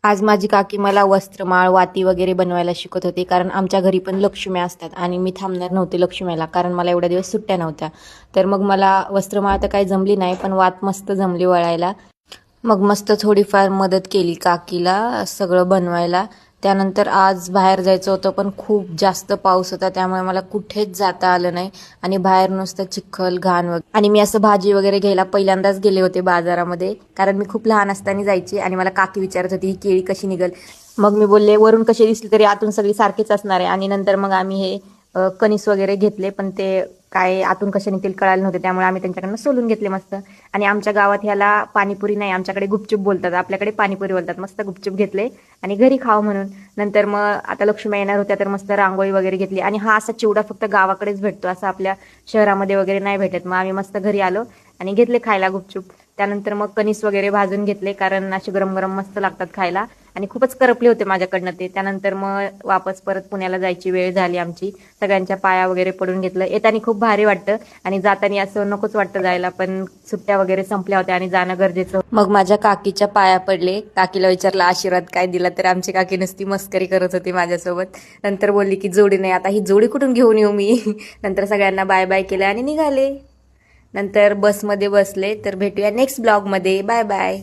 आज माझी काकी मला वस्त्रमाळ, वाती वगैरे बनवायला शिकत होती, कारण आमच्या घरी पण लक्ष्म्या असतात आणि मी थांबणार नव्हते लक्ष्म्याला, कारण मला एवढ्या दिवस सुट्ट्या नव्हत्या. तर मग मला वस्त्रमाळ तर काही जमली नाही, पण वात मस्त जमली वळायला. मग मस्त थोडीफार मदत केली काकीला सगळं बनवायला. त्यानंतर आज बाहेर जायचं होतं, पण खूप जास्त पाऊस होता, त्यामुळे मला कुठेच जाता आलं नाही आणि बाहेर नुसतं चिखल घाण वगैरे. आणि मी असं भाजी वगैरे घ्यायला पहिल्यांदाच गेले होते बाजारामध्ये, कारण मी खूप लहान असताना जायची आणि मला काकी विचारत होती ही केळी कशी निघल. मग मी बोलले वरून कशी दिसली तरी आतून सगळी सारखीच असणार आहे. आणि नंतर मग आम्ही हे कणीस वगैरे घेतले, पण ते काय आतून कशा निघतील कळाले नव्हते, त्यामुळे आम्ही त्यांच्याकडनं सोलून घेतले मस्त. आणि आमच्या गावात ह्याला पाणीपुरी नाही, आमच्याकडे गुपचूप बोलतात, आपल्याकडे पाणीपुरी बोलतात. मस्त गुपचूप घेतले आणि घरी खावं म्हणून. नंतर मग आता लक्ष्मी येणार होत्या, तर मस्त रांगोळी वगैरे घेतली. आणि हा असा चिवडा फक्त गावाकडेच भेटतो, असं आपल्या शहरामध्ये वगैरे नाही भेटत. मग आम्ही मस्त घरी आलो आणि घेतले खायला गुपचूप. त्यानंतर मग कणीस वगैरे भाजून घेतले, कारण असे गरम गरम मस्त लागतात खायला. आणि खूपच करपले होते माझ्याकडनं ते. त्यानंतर मग वापस परत पुण्याला जायची वेळ झाली आमची. सगळ्यांच्या पाया वगैरे पडून घेतलं. येताना खूप भारी वाटतं आणि जाताना असं नकोच वाटतं जायला, पण सुट्ट्या वगैरे संपल्या होत्या आणि जाणं गरजेचं होतं. मग माझ्या काकीच्या पाया पडले. काकीला विचारलं आशीर्वाद काय दिला, तर आमची काकी नुसती मस्करी करत होती माझ्यासोबत. नंतर बोलली की जोडी नाही, आता ही जोडी कुठून घेऊन येऊ मी. नंतर सगळ्यांना बाय बाय केलं आणि निघाले. नंतर बसमध्ये बसले. तर भेटूया नेक्स्ट ब्लॉगमध्ये. Bye bye.